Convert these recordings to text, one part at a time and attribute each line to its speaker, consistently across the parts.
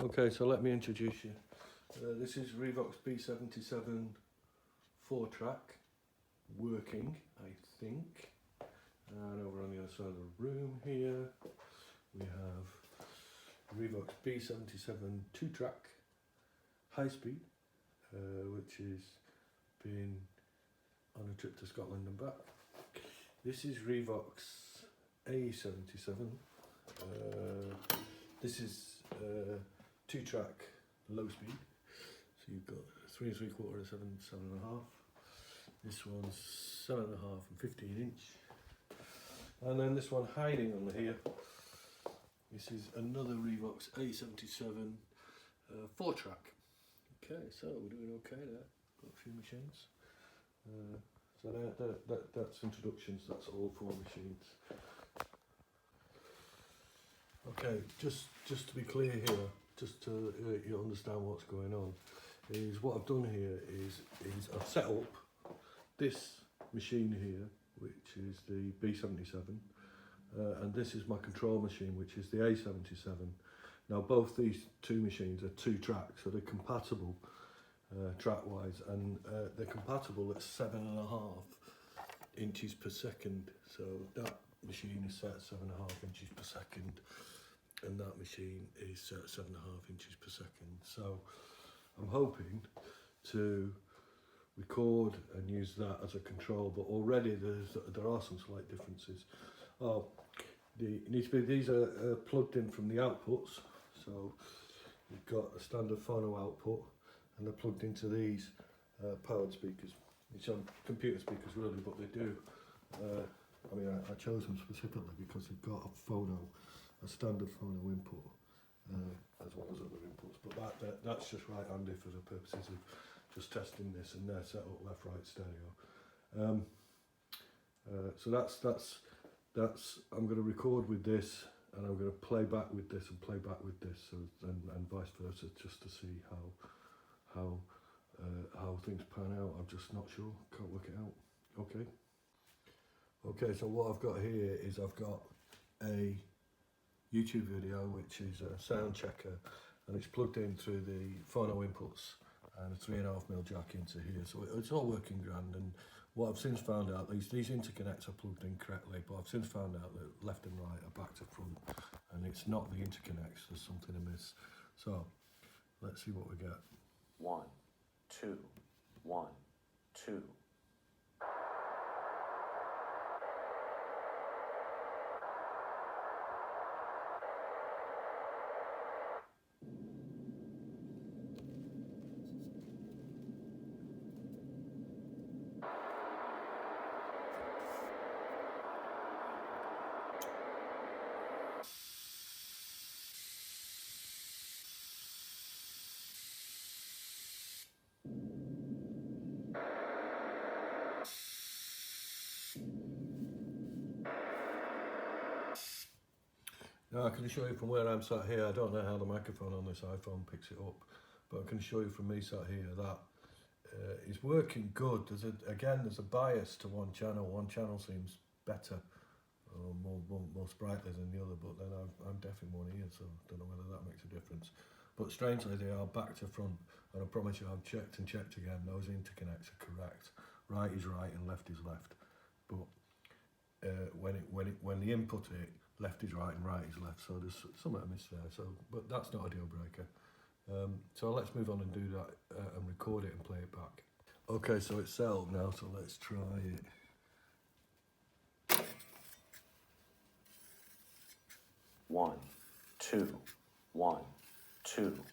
Speaker 1: Okay, so let me introduce you. This is Revox B77 4-track, working, I think. And over on the other side of the room here, we have Revox B77 2-track, high speed, which is been on a trip to Scotland and back. This is Revox A77. This is 2-track low speed, so you've got 3 3/4, 7, 7.5. This one's 7.5 and 15 inch, and then this one hiding on here. This is another Revox A77 4-track. Okay, so we're doing okay there. Got a few machines. So that's introductions. That's all 4 machines. Okay, just to be clear here, just to you understand what's going on, is what I've done here is I've set up this machine here, which is the B77, and this is my control machine, which is the A77. Now both these 2 machines are 2 tracks, so they're compatible track-wise, and they're compatible at 7.5 inches per second. So that machine is set at 7.5 inches per second, and that machine is set at 7.5 inches per second. So I'm hoping to record and use that as a control, but already there are some slight differences. These are plugged in from the outputs, so you've got a standard phono output, and they're plugged into these powered speakers, which are computer speakers really, but they do. I mean, I chose them specifically because they've got a standard phono input, as well as other inputs, but that's just right handy for the purposes of just testing this, and they're set up left, right stereo. So that's I'm going to record with this, and I'm going to play back with this and play back with this, so, and vice versa, just to see how things pan out. I'm just not sure, can't work it out. Okay, so what I've got here is I've got a YouTube video, which is a sound checker, and it's plugged in through the phono inputs and a 3.5mm jack into here, so it's all working grand. And what I've since found out, these interconnects are plugged in correctly, but I've since found out that left and right are back to front, and it's not the interconnects, there's something amiss. So let's see what we get.
Speaker 2: 1, 2, 1, 2.
Speaker 1: Now I can assure you from where I'm sat here, I don't know how the microphone on this iPhone picks it up, but I can assure you from me sat here that it's working good. There's a bias to one channel. One channel seems better, or more sprightly than the other, but then I'm deaf in one ear, so I don't know whether that makes a difference. But strangely, they are back to front, and I promise you, I've checked and checked again, those interconnects are correct. Right is right and left is left. But when the input it, left is right and right is left, so there's something I missed there. So, but that's not a deal breaker. So let's move on and do that and record it and play it back. Okay, so it's settled now, so let's try it.
Speaker 2: 1, 2, 1, 2.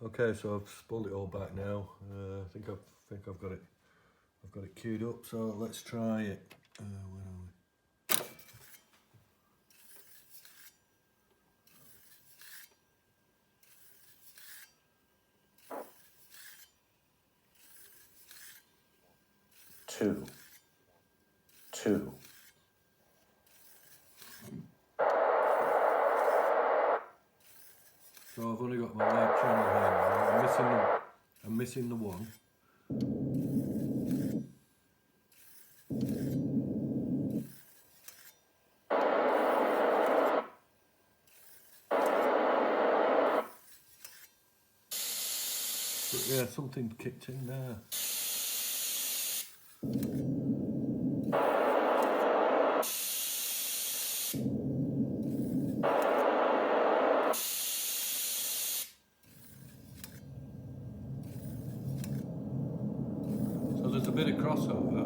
Speaker 1: Okay, so I've spooled it all back now. I think I've got it. I've got it queued up. So let's try it. Where are we?
Speaker 2: Two. Two.
Speaker 1: So I've only got my right channel here. I'm missing the one. But yeah, something kicked in there. So there's a bit of crossover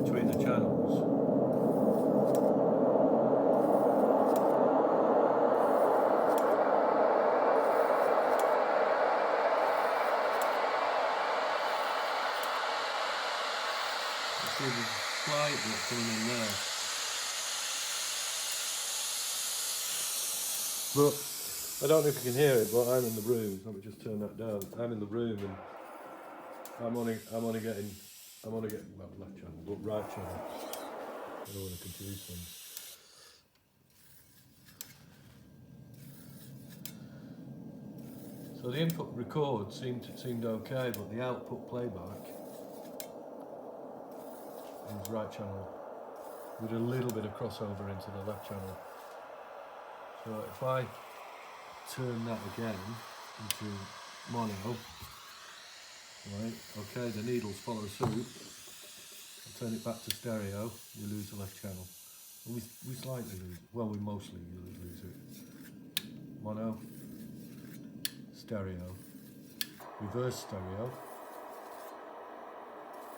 Speaker 1: between the channels. See the slight bit coming in there. But I don't know if you can hear it, but I'm in the room. Let me just turn that down. I'm in the room and I'm only getting well, left channel, but right channel. I don't want to confuse things. So the input record seemed okay, but the output playback is right channel with a little bit of crossover into the left channel. So if I turn that again into mono, right, okay, the needles follow suit. I turn it back to stereo, you lose the left channel. And we slightly lose, well, we mostly lose it. Mono, stereo, reverse stereo,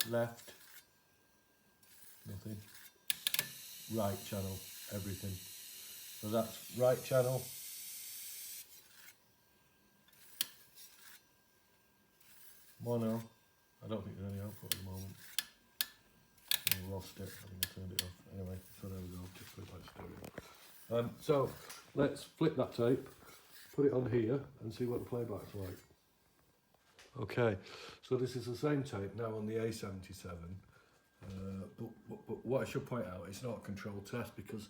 Speaker 1: left, nothing, right channel, everything. So that's right channel, mono. I don't think there's any output at the moment. I lost it, I think I turned it off. Anyway, so there we go, just put it like stereo. So let's flip that tape, put it on here and see what the playback's like. Okay, so this is the same tape now on the A77. But what I should point out, it's not a controlled test because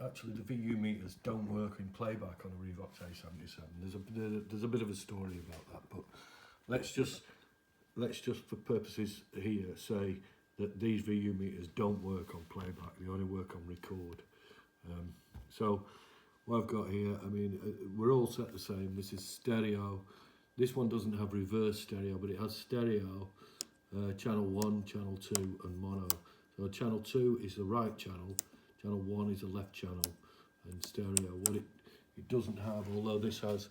Speaker 1: actually the VU meters don't work in playback on a Revox A77. There's a bit of a story about that, but let's just for purposes here say that these VU meters don't work on playback, they only work on record. So what I've got here, I mean, we're all set the same. This is stereo. This one doesn't have reverse stereo, but it has stereo, channel 1, channel 2 and mono. So channel 2 is the right channel, channel 1 is the left channel, and stereo. What it doesn't have, although this has,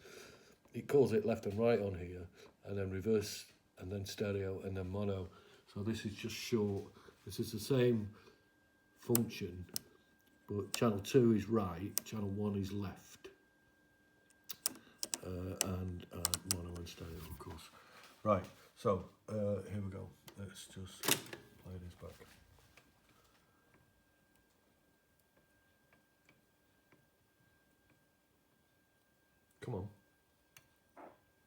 Speaker 1: it calls it left and right on here, and then reverse, and then stereo, and then mono. So this is just short. This is the same function, but channel 2 is right, channel 1 is left, and mono and stereo, of course. Right, so here we go. Let's just play this back. Come on.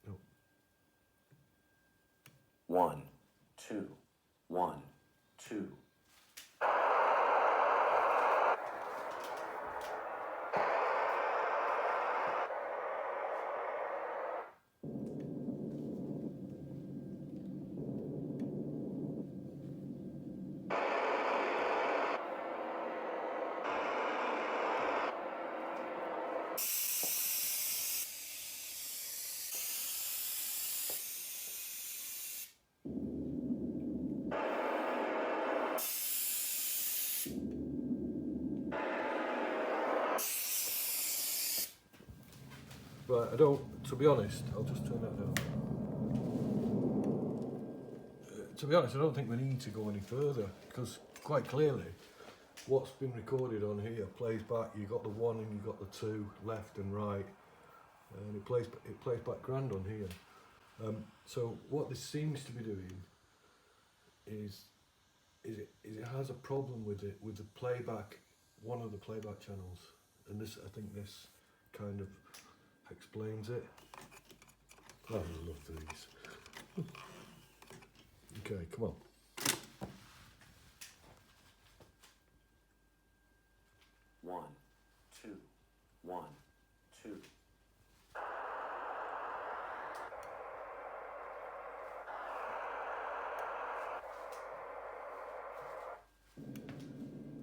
Speaker 1: No.
Speaker 2: 1, 2, 1, 2.
Speaker 1: Right, I don't, to be honest, I'll just turn that down. To be honest, I don't think we need to go any further because quite clearly what's been recorded on here plays back. You've got the 1 and you've got the 2, left and right. and it plays back grand on here. So what this seems to be doing is it has a problem with the playback, one of the playback channels, and this, I think this kind of explains it. Oh, I love these. Okay, come on.
Speaker 2: One, two, one, two.